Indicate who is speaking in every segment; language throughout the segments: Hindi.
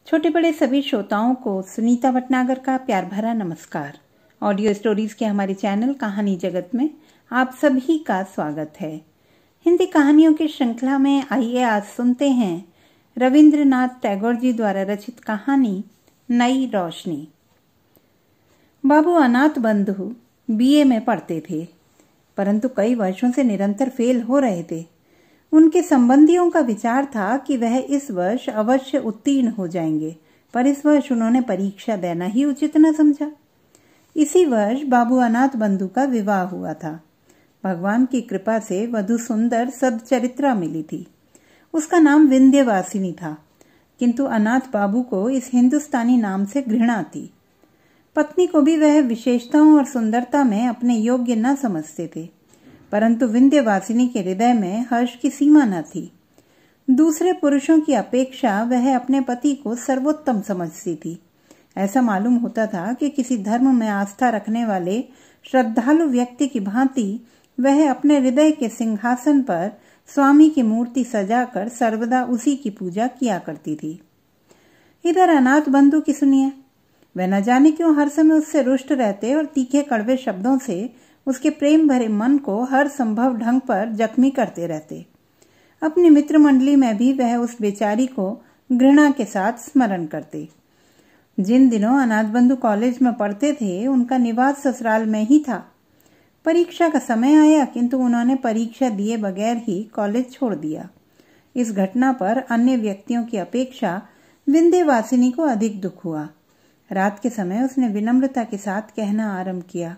Speaker 1: छोटे बड़े सभी श्रोताओं को सुनीता भटनागर का प्यार भरा नमस्कार। ऑडियो स्टोरीज के हमारे चैनल कहानी जगत में आप सभी का स्वागत है। हिंदी कहानियों की श्रृंखला में आइए आज सुनते हैं रविंद्रनाथ टैगोर जी द्वारा रचित कहानी नई रोशनी। बाबू अनाथ बंधु बीए में पढ़ते थे, परंतु कई वर्षों से निरंतर फेल हो रहे थे। उनके संबंधियों का विचार था कि वह इस वर्ष अवश्य उत्तीर्ण हो जाएंगे, पर इस वर्ष उन्होंने परीक्षा देना ही उचित न समझा। इसी वर्ष बाबू अनाथ बंधु का विवाह हुआ था। भगवान की कृपा से वधू सुंदर सद्चरित्रा मिली थी। उसका नाम विंध्यवासिनी था, किंतु अनाथ बाबू को इस हिंदुस्तानी नाम से घृणा थी। पत्नी को भी वह विशेषताओं और सुंदरता में अपने योग्य न समझते थे, परंतु विंध्यवासिनी के हृदय में हर्ष की सीमा न थी। दूसरे पुरुषों की अपेक्षा वह अपने पति को सर्वोत्तम समझती थी। ऐसा मालूम होता था कि किसी धर्म में आस्था रखने वाले श्रद्धालु व्यक्ति की भांति वह अपने हृदय के सिंहासन पर स्वामी की मूर्ति सजाकर सर्वदा उसी की पूजा किया करती थी। इधर अनाथ बंधु की सुनिए, वह न जाने क्यों हर समय उससे रुष्ट रहते और तीखे कड़वे शब्दों से उसके प्रेम भरे मन को हर संभव ढंग पर जख्मी करते रहते। अपनी मित्र मंडली में भी वह उस बेचारी को घृणा के साथ स्मरण करते। जिन दिनों अनाथ बंधु कॉलेज में पढ़ते थे, उनका निवास ससुराल में ही था। परीक्षा का समय आया, किंतु उन्होंने परीक्षा दिए बगैर ही कॉलेज छोड़ दिया। इस घटना पर अन्य व्यक्तियों की अपेक्षा विंध्यवासिनी को अधिक दुख हुआ। रात के समय उसने विनम्रता के साथ कहना आरंभ किया,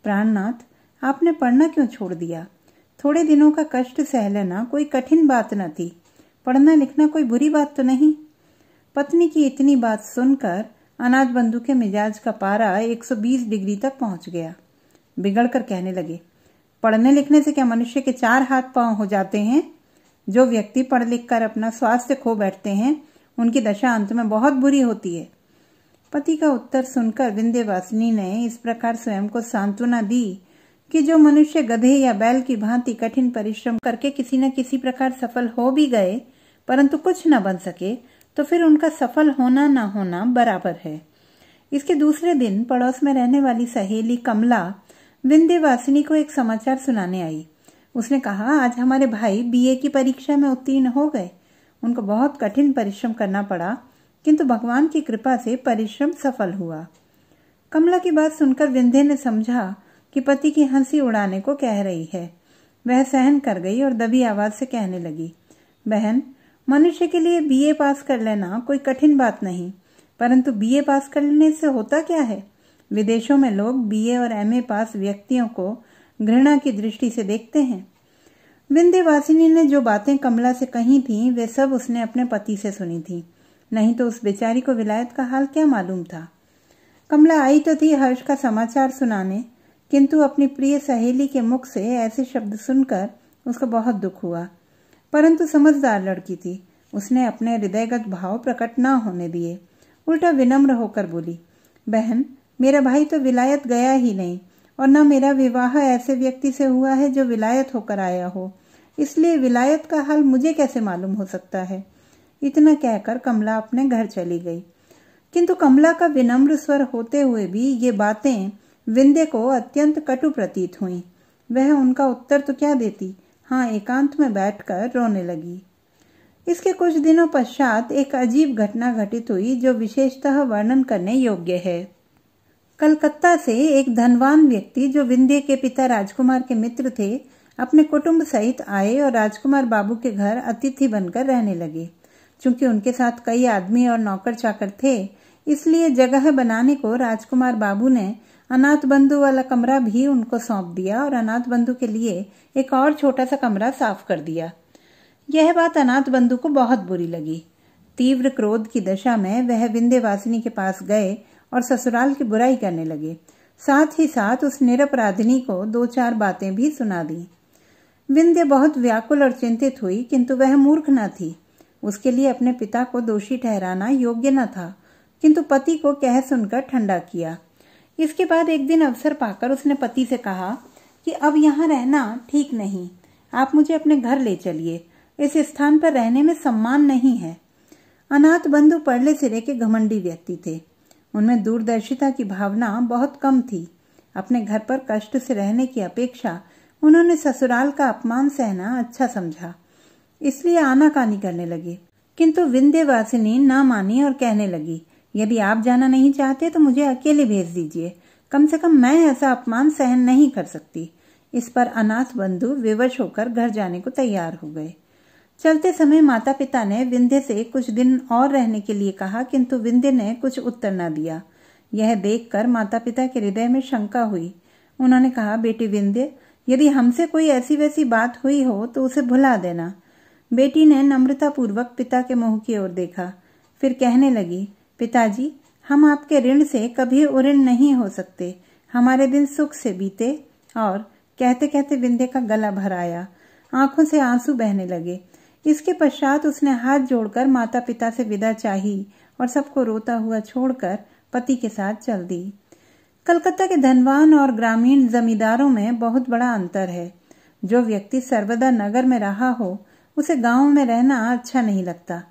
Speaker 1: प्राणनाथ, आपने पढ़ना क्यों छोड़ दिया? थोड़े दिनों का कष्ट सह लेना कोई कठिन बात न थी। पढ़ना लिखना कोई बुरी बात तो नहीं। पत्नी की इतनी बात सुनकर अनाथ बंधु के मिजाज का पारा 120 डिग्री तक पहुंच गया। बिगड़कर कहने लगे, पढ़ने लिखने से क्या मनुष्य के 4 हाथ पांव हो जाते हैं? जो व्यक्ति पढ़ लिख कर अपना स्वास्थ्य खो बैठते हैं, उनकी दशा अंत में बहुत बुरी होती है। पति का उत्तर सुनकर विंध्यवासिनी ने इस प्रकार स्वयं को सांत्वना दी कि जो मनुष्य गधे या बैल की भांति कठिन परिश्रम करके किसी न किसी प्रकार सफल हो भी गए, परंतु कुछ न बन सके, तो फिर उनका सफल होना न होना बराबर है। इसके दूसरे दिन पड़ोस में रहने वाली सहेली कमला विंध्यवासिनी को एक समाचार सुनाने आई। उसने कहा, आज हमारे भाई बीए की परीक्षा में उत्तीर्ण हो गए। उनको बहुत कठिन परिश्रम करना पड़ा, किंतु भगवान की कृपा से परिश्रम सफल हुआ। कमला की बात सुनकर विंध्य ने समझा कि पति की हंसी उड़ाने को कह रही है। वह सहन कर गई और दबी आवाज से कहने लगी, बहन, मनुष्य के लिए बीए पास कर लेना कोई कठिन बात नहीं, परंतु बीए पास करने से होता क्या है? विदेशों में लोग बीए और एमए पास व्यक्तियों को घृणा की दृष्टि से देखते हैं। विंध्यवासिनी ने जो बातें कमला से कही थी, वे सब उसने अपने पति से सुनी थी, नहीं तो उस बेचारी को विलायत का हाल क्या मालूम था। कमला आई तो थी हर्ष का समाचार सुनाने, किंतु अपनी प्रिय सहेली के मुख से ऐसे शब्द सुनकर उसको बहुत दुख हुआ। परंतु समझदार लड़की थी, उसने अपने हृदयगत भाव प्रकट न होने दिए। उल्टा विनम्र होकर बोली, बहन, मेरा भाई तो विलायत गया ही नहीं, और न मेरा विवाह ऐसे व्यक्ति से हुआ है जो विलायत होकर आया हो, इसलिए विलायत का हाल मुझे कैसे मालूम हो सकता है। इतना कहकर कमला अपने घर चली गई। किंतु कमला का विनम्र स्वर होते हुए भी ये बातें विंध्य को अत्यंत कटु प्रतीत हुईं। वह उनका उत्तर तो क्या देती, हाँ, एकांत में बैठकर रोने लगी। इसके कुछ दिनों पश्चात एक अजीब घटना घटित हुई जो विशेषतः वर्णन करने योग्य है। कलकत्ता से एक धनवान व्यक्ति, जो विंध्य के पिता राजकुमार के मित्र थे, अपने कुटुंब सहित आए और राजकुमार बाबू के घर अतिथि बनकर रहने लगे। चूंकि उनके साथ कई आदमी और नौकर चाकर थे, इसलिए जगह बनाने को राजकुमार बाबू ने अनाथ बंधु वाला कमरा भी उनको सौंप दिया और अनाथ बंधु के लिए एक और छोटा सा कमरा साफ कर दिया। यह बात अनाथ बंधु को बहुत बुरी लगी। तीव्र क्रोध की दशा में वह विंध्यवासिनी के पास गए और ससुराल की बुराई करने लगे। साथ ही साथ उस निरपराधिनी को 2-4 बातें भी सुना दी। विंध्य बहुत व्याकुल और चिंतित हुई, किंतु वह मूर्ख न थी। उसके लिए अपने पिता को दोषी ठहराना योग्य न था, किंतु पति को कह सुनकर ठंडा किया। इसके बाद एक दिन अवसर पाकर उसने पति से कहा कि अब यहाँ रहना ठीक नहीं, आप मुझे अपने घर ले चलिए। इस स्थान पर रहने में सम्मान नहीं है। अनाथ बंधु परले सिरे के घमंडी व्यक्ति थे। उनमें दूरदर्शिता की भावना बहुत कम थी। अपने घर पर कष्ट से रहने की अपेक्षा उन्होंने ससुराल का अपमान सहना अच्छा समझा, इसलिए आनाकानी करने लगे। किंतु विंध्यवासिनी न मानी और कहने लगी, यदि आप जाना नहीं चाहते तो मुझे अकेले भेज दीजिए, कम से कम मैं ऐसा अपमान सहन नहीं कर सकती। इस पर अनाथ बंधु विवश होकर घर जाने को तैयार हो गए। चलते समय माता पिता ने विंध्य से कुछ दिन और रहने के लिए कहा, किंतु विंध्य ने कुछ उत्तर न दिया। यह देखकर माता पिता के हृदय में शंका हुई। उन्होंने कहा, बेटी विंध्य, यदि हमसे कोई ऐसी वैसी बात हुई हो तो उसे भुला देना। बेटी ने नम्रता पूर्वक पिता के मुंह की ओर देखा, फिर कहने लगी, पिताजी, हम आपके ऋण से कभी उऋण नहीं हो सकते। हमारे दिन सुख से बीते। और कहते कहते विंध्य का गला भर आया, आंखों से आंसू बहने लगे। इसके पश्चात उसने हाथ जोड़कर माता पिता से विदा चाही और सबको रोता हुआ छोड़कर पति के साथ चल दी। कलकत्ता के धनवान और ग्रामीण जमींदारों में बहुत बड़ा अंतर है। जो व्यक्ति सर्वदा नगर में रहा हो उसे गांव में रहना अच्छा नहीं लगता,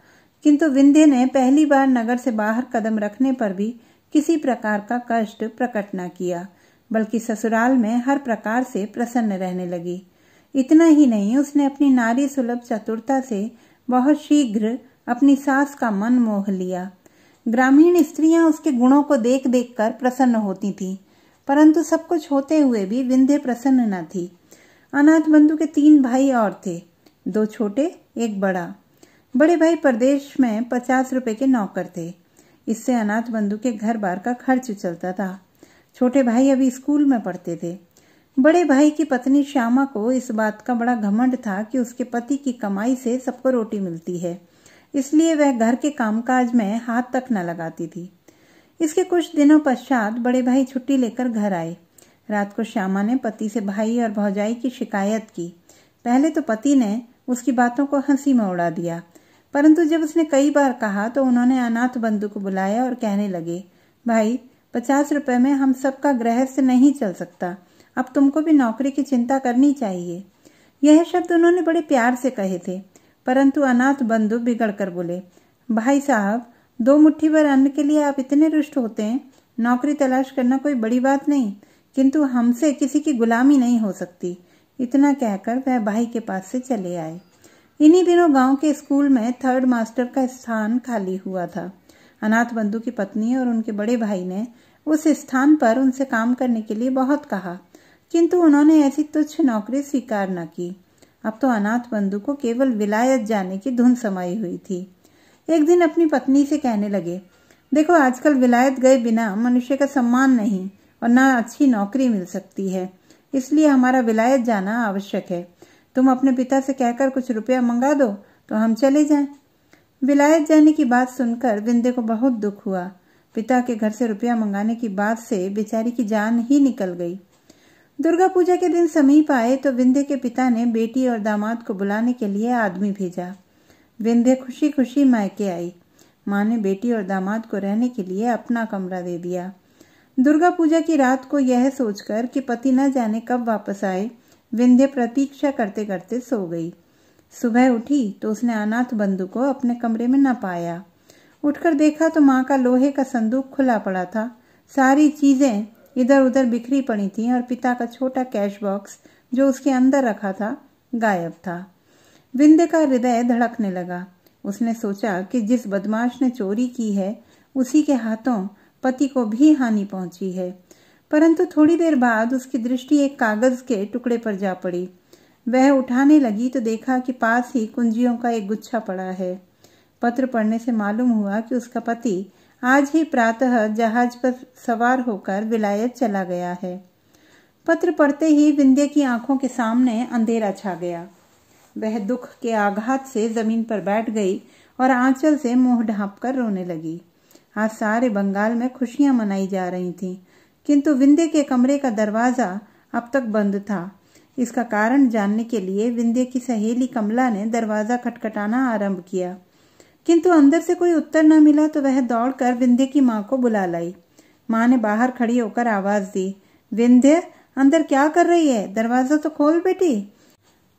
Speaker 1: किंतु विंध्य ने पहली बार नगर से बाहर कदम रखने पर भी किसी प्रकार का कष्ट प्रकट न किया, बल्कि ससुराल में हर प्रकार से प्रसन्न रहने लगी। इतना ही नहीं, उसने अपनी नारी सुलभ चतुरता से बहुत शीघ्र अपनी सास का मन मोह लिया। ग्रामीण स्त्रियां उसके गुणों को देख देख कर प्रसन्न होती थीं, परंतु सब कुछ होते हुए भी विंध्य प्रसन्न न थी। अनाथ बंधु के 3 भाई और थे, 2 छोटे, 1 बड़ा। बड़े भाई प्रदेश में 50 रुपए के नौकर थे। इससे अनाथ बंधु के घर बार का खर्च चलता था। छोटे भाई अभी स्कूल में पढ़ते थे। बड़े भाई की पत्नी श्यामा को इस बात का बड़ा घमंड था कि उसके पति की कमाई से सबको रोटी मिलती है, इसलिए वह घर के कामकाज में हाथ तक न लगाती थी। इसके कुछ दिनों पश्चात बड़े भाई छुट्टी लेकर घर आए। रात को श्यामा ने पति से भाई और भौजाई की शिकायत की। पहले तो पति ने उसकी बातों को हंसी में उड़ा दिया, परंतु जब उसने कई बार कहा तो उन्होंने अनाथ बंधु को बुलाया और कहने लगे, भाई, 50 रुपए में हम सबका गृहस्थ नहीं चल सकता। अब तुमको भी नौकरी की चिंता करनी चाहिए। यह शब्द उन्होंने बड़े प्यार से कहे थे, परंतु अनाथ बंधु बिगड़ कर बोले, भाई साहब, 2 मुट्ठी भर अन्न के लिए आप इतने रुष्ट होते हैं। नौकरी तलाश करना कोई बड़ी बात नहीं, किंतु हमसे किसी की गुलामी नहीं हो सकती। इतना कहकर वह भाई के पास से चले आए। इन्हीं दिनों गांव के स्कूल में 3rd मास्टर का स्थान खाली हुआ था। अनाथ बंधु की पत्नी और उनके बड़े भाई ने उस स्थान पर उनसे काम करने के लिए बहुत कहा, किंतु उन्होंने ऐसी तुच्छ नौकरी स्वीकार न की। अब तो अनाथ बंधु को केवल विलायत जाने की धुन समाई हुई थी। एक दिन अपनी पत्नी से कहने लगे, देखो, आजकल विलायत गए बिना मनुष्य का सम्मान नहीं और न अच्छी नौकरी मिल सकती है, इसलिए हमारा विलायत जाना आवश्यक है। तुम अपने पिता से कहकर कुछ रुपया मंगा दो तो हम चले जाएं। विलायत जाने की बात सुनकर विंध्य को बहुत दुख हुआ। पिता के घर से रुपया मंगाने की बात से बेचारी की जान ही निकल गई। दुर्गा पूजा के दिन समीप आए तो विंध्य के पिता ने बेटी और दामाद को बुलाने के लिए आदमी भेजा। विंध्य खुशी खुशी मायके आई। माँ ने बेटी और दामाद को रहने के लिए अपना कमरा दे दिया। दुर्गा पूजा की रात को यह सोचकर कि पति न जाने कब वापस आए, विंध्य प्रतीक्षा करते करते सो गई। सुबह उठी तो उसने अनाथ बंधु को अपने कमरे में न पाया। उठकर देखा तो माँ का लोहे का संदूक खुला पड़ा था। सारी चीजें इधर उधर बिखरी पड़ी थीं और पिता का छोटा कैश बॉक्स जो उसके अंदर रखा था गायब था। विंध्य का हृदय धड़कने लगा। उसने सोचा कि जिस बदमाश ने चोरी की है उसी के हाथों पति को भी हानि पहुंची है, परंतु थोड़ी देर बाद उसकी दृष्टि एक कागज के टुकड़े पर जा पड़ी। वह उठाने लगी तो देखा कि पास ही कुंजियों का एक गुच्छा पड़ा है। पत्र पढ़ने से मालूम हुआ कि उसका पति आज ही प्रातः जहाज पर सवार होकर विलायत चला गया है। पत्र पढ़ते ही विंध्य की आंखों के सामने अंधेरा छा गया। वह दुख के आघात से जमीन पर बैठ गई और आंचल से मुंह ढांपकर रोने लगी। आज सारे बंगाल में खुशियां मनाई जा रही थीं, किंतु विंध्य के कमरे का दरवाजा अब तक बंद था। इसका कारण जानने के लिए विंध्य की सहेली कमला ने दरवाजा खटखटाना आरंभ किया, किंतु अंदर से कोई उत्तर न मिला तो वह दौड़कर विंध्य की माँ को बुला लाई। माँ ने बाहर खड़ी होकर आवाज दी, विंध्य, अंदर क्या कर रही है? दरवाजा तो खोल बेटी।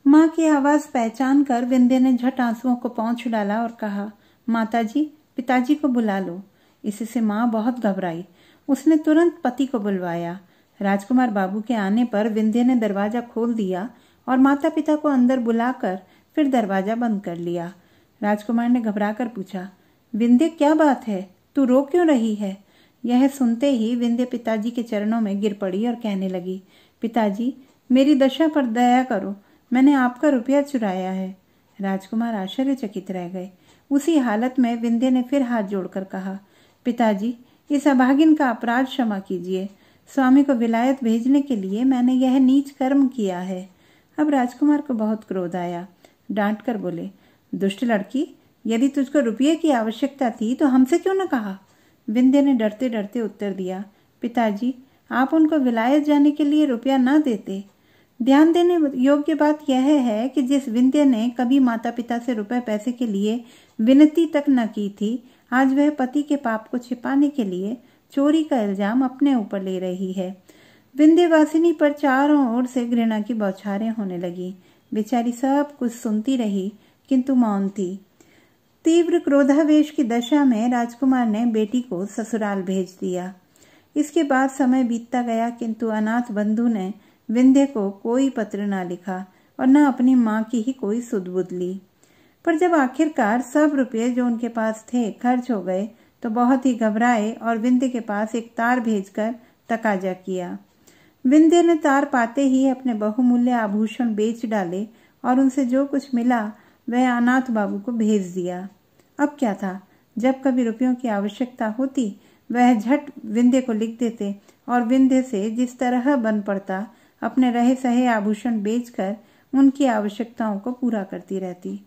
Speaker 1: माँ की आवाज पहचान कर विंध्य ने झट आंसुओं को पोंछ डाला और कहा, माताजी, पिताजी को बुला लो। इससे माँ बहुत घबराई। उसने तुरंत पति को बुलवाया। राजकुमार बाबू के आने पर विंध्य ने दरवाजा खोल दिया और माता पिता को अंदर बुलाकर फिर दरवाजा बंद कर लिया। राजकुमार ने घबराकर पूछा, विंध्य क्या बात है, तू रो क्यों रही है? यह सुनते ही विंध्य पिताजी के चरणों में गिर पड़ी और कहने लगी, पिताजी मेरी दशा पर दया करो, मैंने आपका रुपया चुराया है। राजकुमार आश्चर्यचकित रह गए। उसी हालत में विंध्य ने फिर हाथ जोड़कर कहा, पिताजी इस अभागिन का अपराध क्षमा कीजिए। स्वामी को विलायत भेजने के लिए मैंने यह नीच कर्म किया है। अब राजकुमार को बहुत क्रोध आया। डांट कर बोले, दुष्ट लड़की, यदि तुझको रुपये की आवश्यकता थी तो हमसे क्यों न कहा? विंध्य ने डरते डरते उत्तर दिया, पिताजी आप उनको विलायत जाने के लिए रुपया न देते। ध्यान देने योग्य बात यह है कि जिस विंध्य ने कभी माता पिता से रुपए पैसे के लिए विनती तक न की थी, आज वह पति के पाप को छिपाने के लिए चोरी का इल्जाम अपने ऊपर ले रही है। विंध्यवासिनी पर चारों ओर से घृणा की बौछारें होने लगी। बेचारी सब कुछ सुनती रही किंतु मौन थी। तीव्र क्रोधावेश की दशा में राजकुमार ने बेटी को ससुराल भेज दिया। इसके बाद समय बीतता गया किंतु अनाथ बंधु ने विंध्य को कोई पत्र न लिखा और न अपनी माँ की ही कोई सुध-बुध ली। पर जब आखिरकार सब रुपये जो उनके पास थे खर्च हो गए तो बहुत ही घबराए और विंध्य के पास एक तार भेजकर तकाजा किया। विंध्य ने तार पाते ही अपने बहुमूल्य आभूषण बेच डाले और उनसे जो कुछ मिला वह अनाथ बाबू को भेज दिया। अब क्या था, जब कभी रुपयों की आवश्यकता होती वह झट विंध्य को लिख देते और विंध्य से जिस तरह बन पड़ता अपने रहे सहे आभूषण बेचकर उनकी आवश्यकताओं को पूरा करती रहती।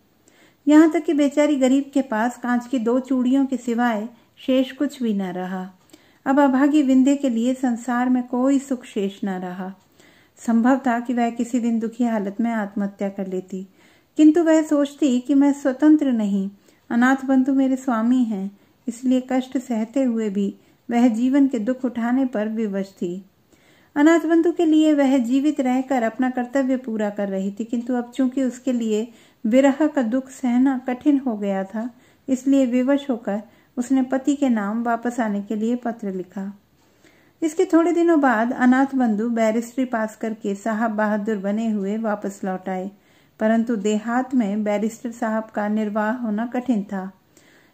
Speaker 1: यहाँ तक कि बेचारी गरीब के पास कांच की 2 चूड़ियों के सिवाय शेष कुछ भी न रहा। अब अभागी विंध्य के लिए संसार में कोई सुख शेष न रहा। संभव था कि वह किसी दिन दुखी हालत में आत्महत्या कर लेती, किंतु वह सोचती कि मैं स्वतंत्र नहीं, अनाथ बंधु मेरे स्वामी हैं, इसलिए कष्ट सहते हुए भी वह जीवन के दुख उठाने पर विवश थी। अनाथ बंधु के लिए वह जीवित रहकर अपना कर्तव्य पूरा कर रही थी, किंतु अब चूंकि उसके लिए विरह का दुख सहना कठिन हो गया था, इसलिए विवश होकर उसने पति के नाम वापस आने के लिए पत्र लिखा। इसके थोड़े दिनों बाद अनाथ बंधु बैरिस्ट्री पास करके साहब बहादुर बने हुए वापस लौट आए, परंतु देहात में बैरिस्टर साहब का निर्वाह होना कठिन था,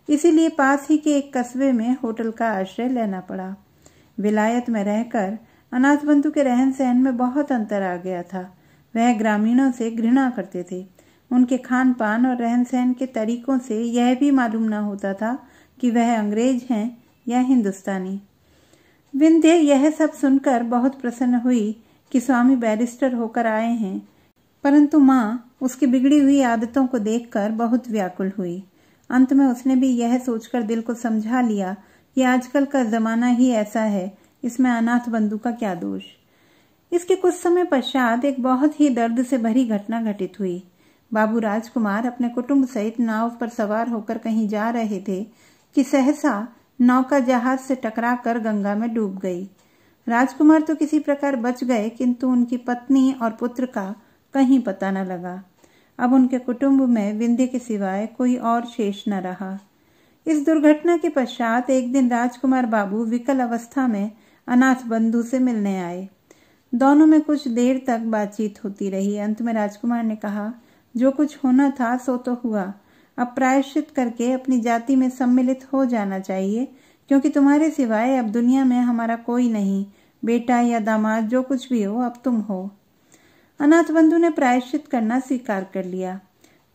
Speaker 1: इसीलिए पास ही के एक कस्बे में होटल का आश्रय लेना पड़ा। विलायत में रहकर अनाथ बंधु के रहन सहन में बहुत अंतर आ गया था। वह ग्रामीणों से घृणा करते थे। उनके खान पान और रहन सहन के तरीकों से यह भी मालूम न होता था कि वह अंग्रेज हैं या हिंदुस्तानी। विंध्य यह सब सुनकर बहुत प्रसन्न हुई कि स्वामी बैरिस्टर होकर आए हैं, परंतु माँ उसकी बिगड़ी हुई आदतों को देखकर बहुत व्याकुल हुई। अंत में उसने भी यह सोचकर दिल को समझा लिया कि आजकल का जमाना ही ऐसा है, इसमें अनाथ बंधु का क्या दोष। इसके कुछ समय पश्चात एक बहुत ही दर्द से भरी घटना घटित हुई। बाबू राजकुमार अपने कुटुंब सहित नाव पर सवार होकर कहीं जा रहे थे कि सहसा नौका जहाज से टकराकर गंगा में डूब गई। राजकुमार तो किसी प्रकार बच गए, किंतु उनकी पत्नी और पुत्र का कहीं पता न लगा। अब उनके कुटुंब में विंध्य के सिवाय कोई और शेष न रहा। इस दुर्घटना के पश्चात एक दिन राजकुमार बाबू विकल अवस्था में अनाथ बंधु से मिलने आए। दोनों में कुछ देर तक बातचीत होती रही। अंत में राजकुमार ने कहा, जो कुछ होना था सो तो हुआ, अब प्रायश्चित करके अपनी जाति में सम्मिलित हो जाना चाहिए, क्योंकि तुम्हारे सिवाय अब दुनिया में हमारा कोई नहीं। बेटा या दामाद जो कुछ भी हो, अब तुम हो। अनाथ बंधु ने प्रायश्चित करना स्वीकार कर लिया।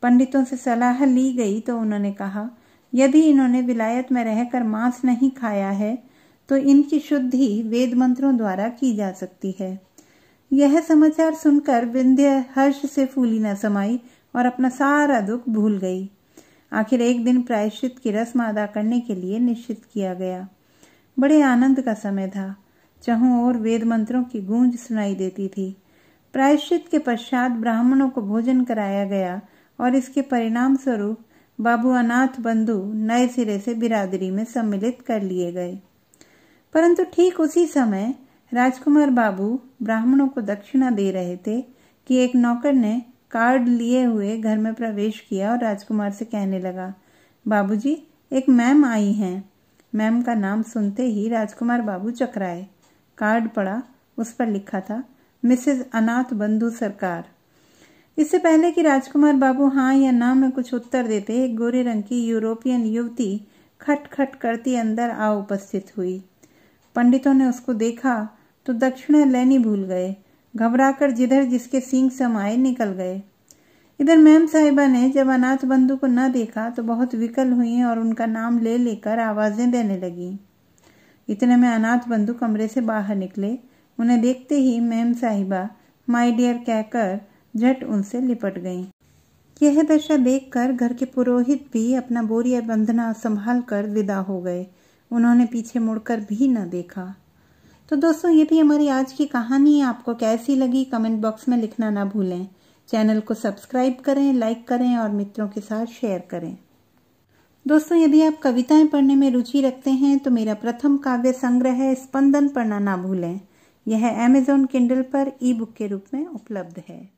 Speaker 1: पंडितों से सलाह ली गई तो उन्होंने कहा, यदि इन्होंने विलायत में रहकर मांस नहीं खाया है तो इनकी शुद्धि वेद मंत्रों द्वारा की जा सकती है। यह समाचार सुनकर विंध्य हर्ष से फूली न समाई और अपना सारा दुख भूल गई। आखिर एक दिन प्रायश्चित की रस्म अदा करने के लिए निश्चित किया गया। बड़े आनंद का समय था। चहुं ओर वेद मंत्रों की गूंज सुनाई देती थी। प्रायश्चित के पश्चात ब्राह्मणों को भोजन कराया गया और इसके परिणाम स्वरूप बाबू अनाथ बंधु नए सिरे से बिरादरी में सम्मिलित कर लिए गए। परंतु ठीक उसी समय राजकुमार बाबू ब्राह्मणों को दक्षिणा दे रहे थे कि एक नौकर ने कार्ड लिए हुए घर में प्रवेश किया और राजकुमार से कहने लगा, बाबूजी, एक मैम आई हैं। मैम का नाम सुनते ही राजकुमार बाबू चकराए। कार्ड पढ़ा, उस पर लिखा था मिसेज अनाथ बंधु सरकार। इससे पहले कि राजकुमार बाबू हाँ या ना में कुछ उत्तर देते, एक गोरे रंग की यूरोपियन युवती खटखट करती अंदर आ उपस्थित हुई। पंडितों ने उसको देखा तो दक्षिणा लेनी भूल गए। घबराकर जिधर जिसके सींग समाये निकल गए। इधर मैम साहिबा ने जब अनाथ बंधु को न देखा तो बहुत विकल हुई और उनका नाम ले लेकर आवाजें देने लगी। इतने में अनाथ बंधु कमरे से बाहर निकले। उन्हें देखते ही मैम साहिबा माय डियर कहकर झट उनसे लिपट गईं। यह दशा देखकर घर के पुरोहित भी अपना बोरिया बंधना संभाल कर विदा हो गए। उन्होंने पीछे मुड़कर भी न देखा। तो दोस्तों, ये थी हमारी आज की कहानी। आपको कैसी लगी कमेंट बॉक्स में लिखना ना भूलें। चैनल को सब्सक्राइब करें, लाइक करें और मित्रों के साथ शेयर करें। दोस्तों, यदि आप कविताएं पढ़ने में रुचि रखते हैं तो मेरा प्रथम काव्य संग्रह है स्पंदन पढ़ना ना भूलें। यह Amazon Kindle पर ई बुक के रूप में उपलब्ध है।